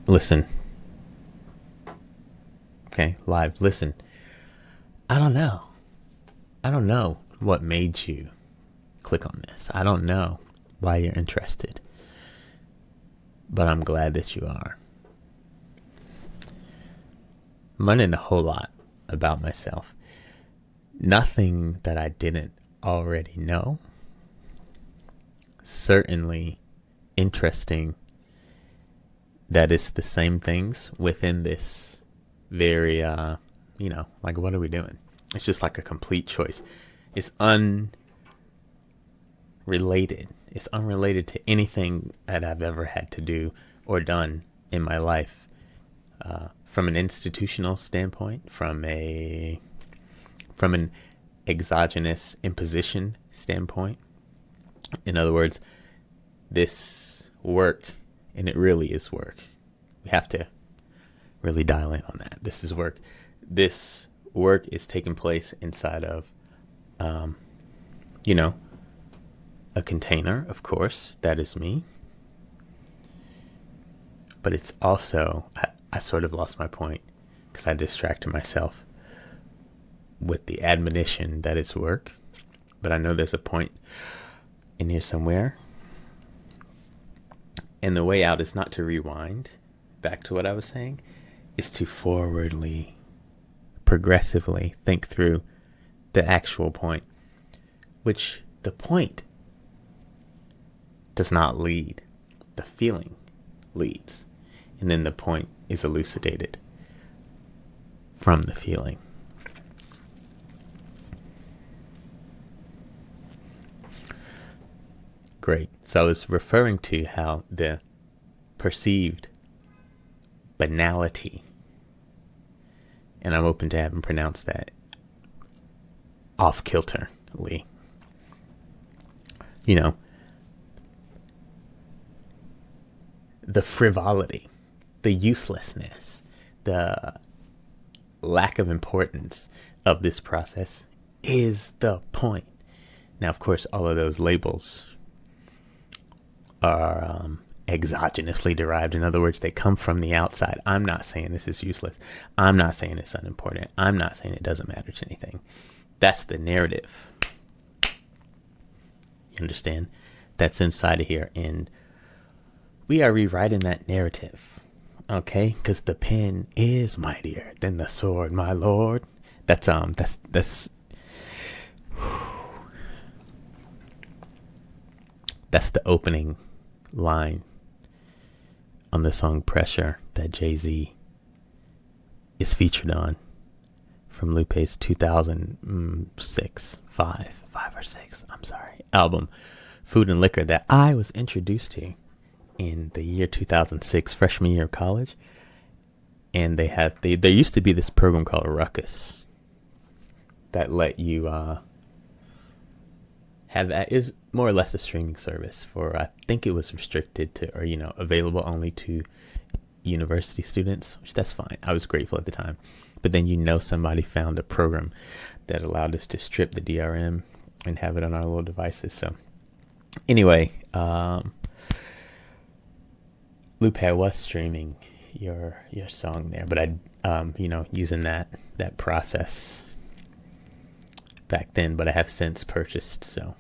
Listen. Okay, live. Listen. I don't know. I don't know what made you click on this. I don't know why you're interested. But I'm glad that you are. I'm learning a whole lot about myself. Nothing that I didn't already know. Certainly interesting that it's the same things within this very, like, what are we doing? It's just like a complete choice. It's unrelated. It's unrelated to anything that I've ever had to do or done in my life. From an institutional standpoint, from an exogenous imposition standpoint. In other words, this work, and it really is work. We have to really dial in on that. This is work. This work is taking place inside of, a container, of course. That is me. But it's also, I sort of lost my point because I distracted myself with the admonition that it's work. But I know there's a point in here somewhere. And the way out is not to rewind back to what I was saying, is to forwardly, progressively think through the actual point, which the point does not lead. The feeling leads. And then the point is elucidated from the feeling. Great. So I was referring to how the perceived banality, and I'm open to having pronounced that off-kilterly, the frivolity, the uselessness, the lack of importance of this process is the point. Now, of course, all of those labels are exogenously derived. In other words, they come from the outside. I'm not saying this is useless. I'm not saying it's unimportant. I'm not saying it doesn't matter to anything. That's the narrative. You understand? That's inside of here. And we are rewriting that narrative. Okay? Because the pen is mightier than the sword, my lord. That's the opening line on the song Pressure that Jay-Z is featured on from Lupe's 2006, five or six, album, Food and Liquor, that I was introduced to in the year 2006, freshman year of college. And there used to be this program called Ruckus that let you have that is more or less a streaming service for, I think it was restricted to, or available only to university students, which that's fine. I was grateful at the time. But then somebody found a program that allowed us to strip the DRM and have it on our little devices. So anyway, Lupe, I was streaming your song there, but I using that process back then, but I have since purchased, so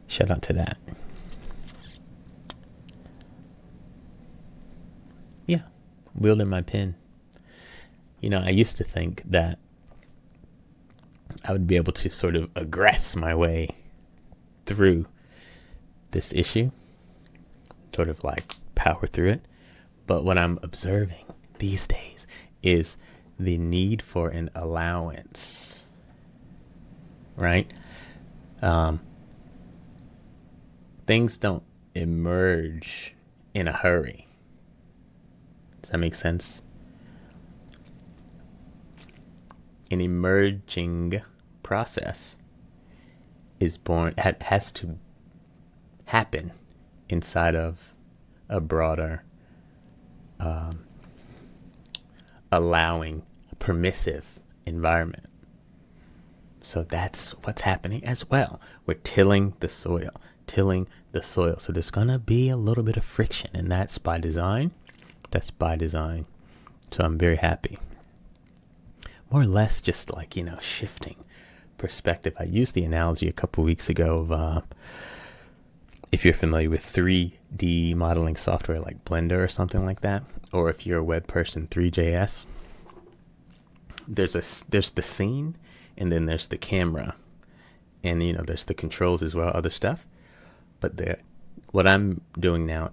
shout out to that. Yeah, wielding my pen. I used to think that I would be able to sort of aggress my way through this issue, sort of like power through it. But what I'm observing these days is the need for an allowance, right? Things don't emerge in a hurry. Does that make sense? An emerging process is born, has to happen inside of a broader, allowing, permissive environment. So that's what's happening as well. We're tilling the soil. So there's going to be a little bit of friction, and that's by design. That's by design. So I'm very happy. More or less just like, shifting perspective. I used the analogy a couple weeks ago of if you're familiar with 3D modeling software like Blender or something like that, or if you're a web person, 3JS, there's the scene, and then there's the camera, and there's the controls as well, other stuff. But what I'm doing now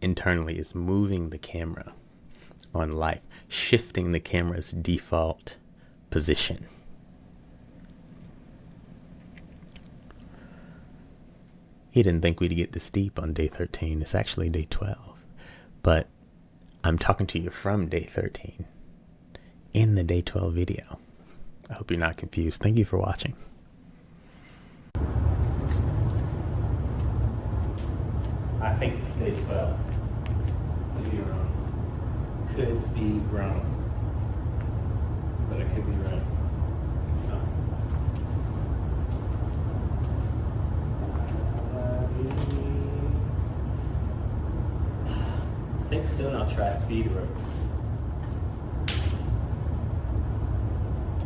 internally is moving the camera on life, shifting the camera's default position. He didn't think we'd get this deep on day 13. It's actually day 12. But I'm talking to you from day 13 in the day 12 video. I hope you're not confused. Thank you for watching. I think it's day 12. Could be wrong. Could be wrong. But I could be right. So. I think soon I'll try speed ropes.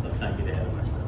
Let's not get ahead of ourselves.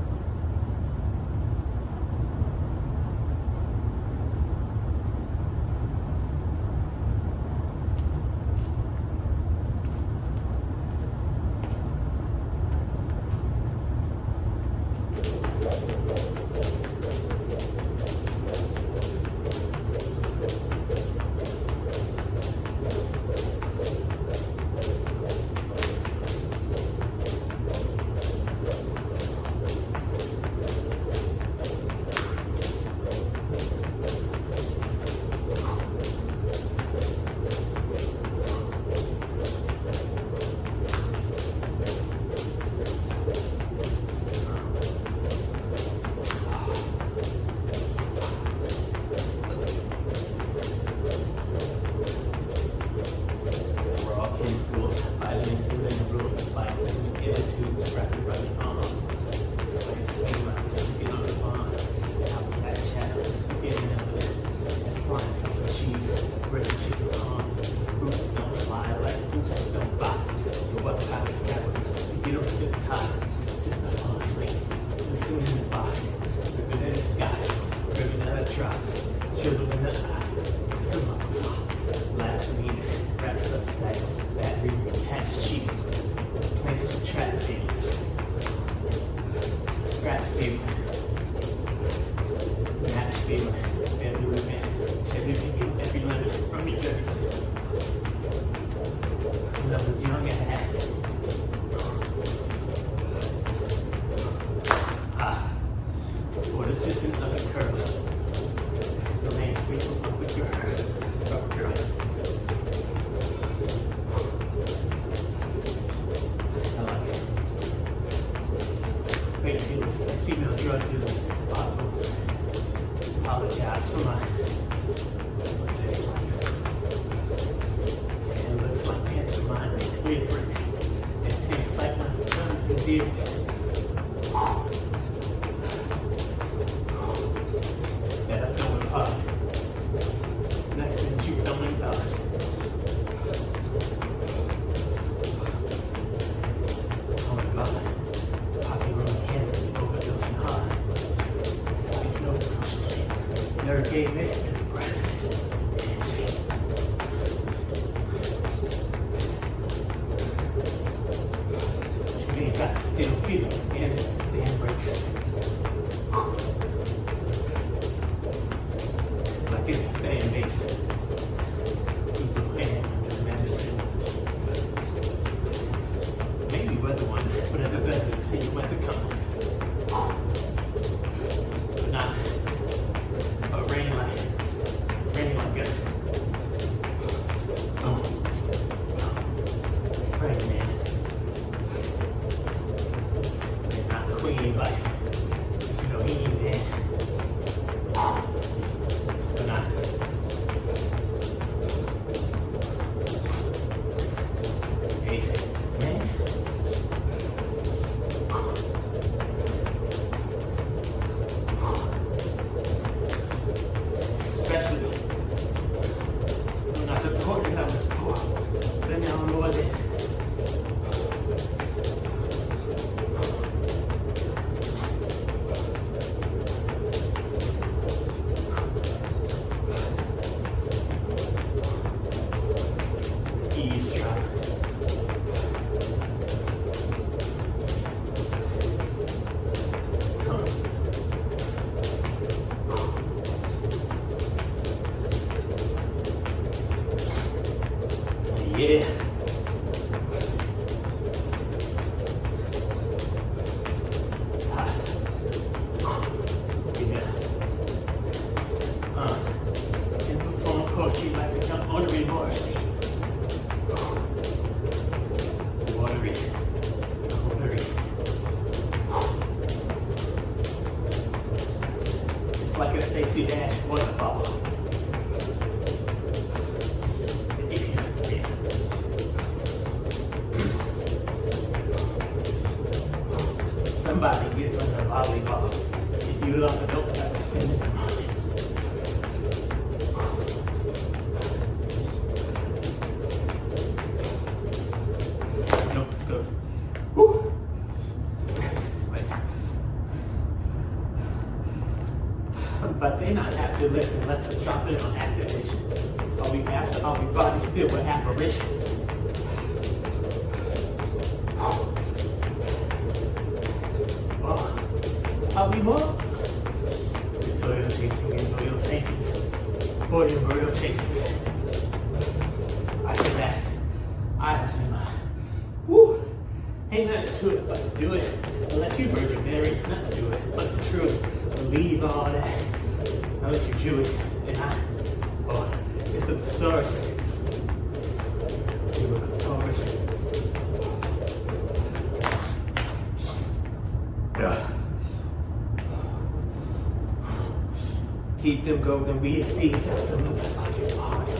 Female drug dealers apologize for my it looks like pantomime and weird bricks and things like my guns and beer. That I don't apart. Next thing you don't indulge. Oh my God. Never gave me any prices. Which means I still feel in the embrace. Like it's a fan base. People playing the medicine. Maybe we're the one, but I better tell you when to come. Nah. Rain like it. Rain man. Yeah. And perform poetry like a jump on the remorse. Watery. It's like a Stacey Dash waterfall. Somebody give them a volleyball. If you love it, don't have to send it to mommy. No, it's good. Woo! But they not active listen, let's us drop in on activation. Are we absent? Are we bodies filled with apparition? Are we more? It's oil chasing and oil takings. Oil chasings. I said that. I have seen that. Woo! Ain't nothing to it but to do it. Unless you Virgin Mary, nothing to it but the truth. Believe all that. Unless you're Jewish. And it's a thesaurus. You look at the Taurus. Yeah. Keep them golden weed feeds out the motherfucking bars.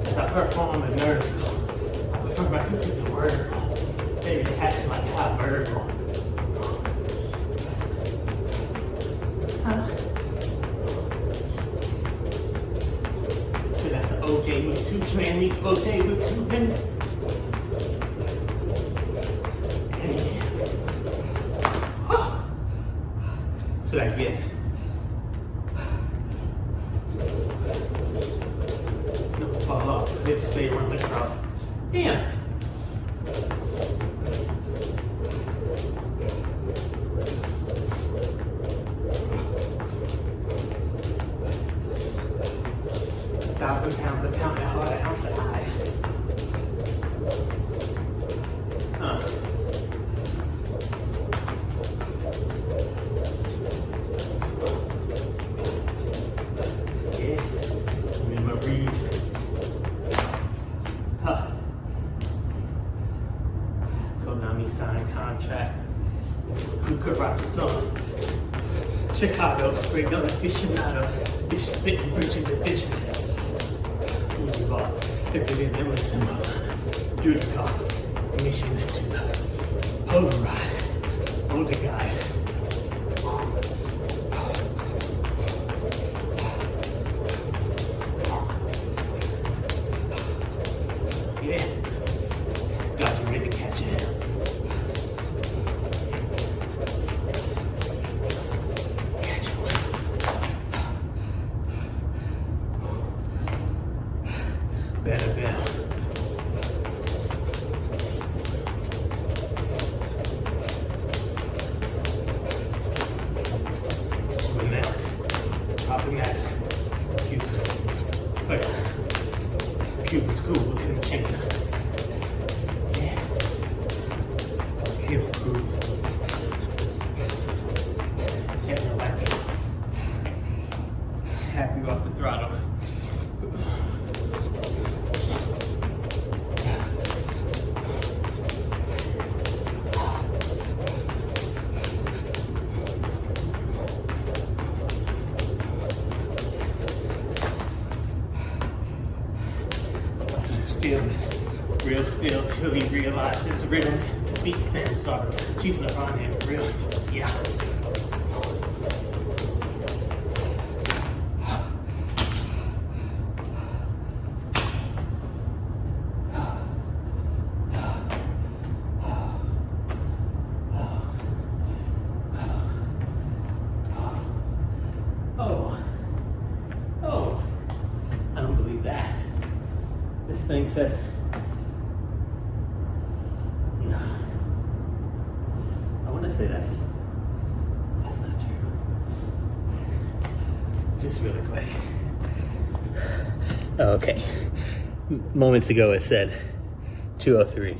As I perform a nurse, I prefer my pictures to word. Baby, they hatch like hot verbal. So that's an OJ with 2 trannies, OJ with 2 pins. So that get. Fall off, they stay around the cross. Damn. £1,000 a pound, that hard an ounce of eyes. Yeah. Remember breathe. Konami signed contract. Cucaracha song. Chicago, spring gun aficionado. Vicious spitting, breaching divisions. Easy ball. If it is emblem symbol. Duty call. Mission to polarize. Older guys. Yeah. Got you ready to catch it. Catch your wings. Better. Swim out. Popping that. Cuba's cool, look at him change it. Yeah. Cuba cruise. Taking like happy off the throttle. Stillness, real still till he realizes realness. The beat stands sorrow. She's not on him, real. Yeah. Oh, I don't believe that. This thing says, no. I want to say that's not true. Just really quick. Okay. Moments ago I said 2:03.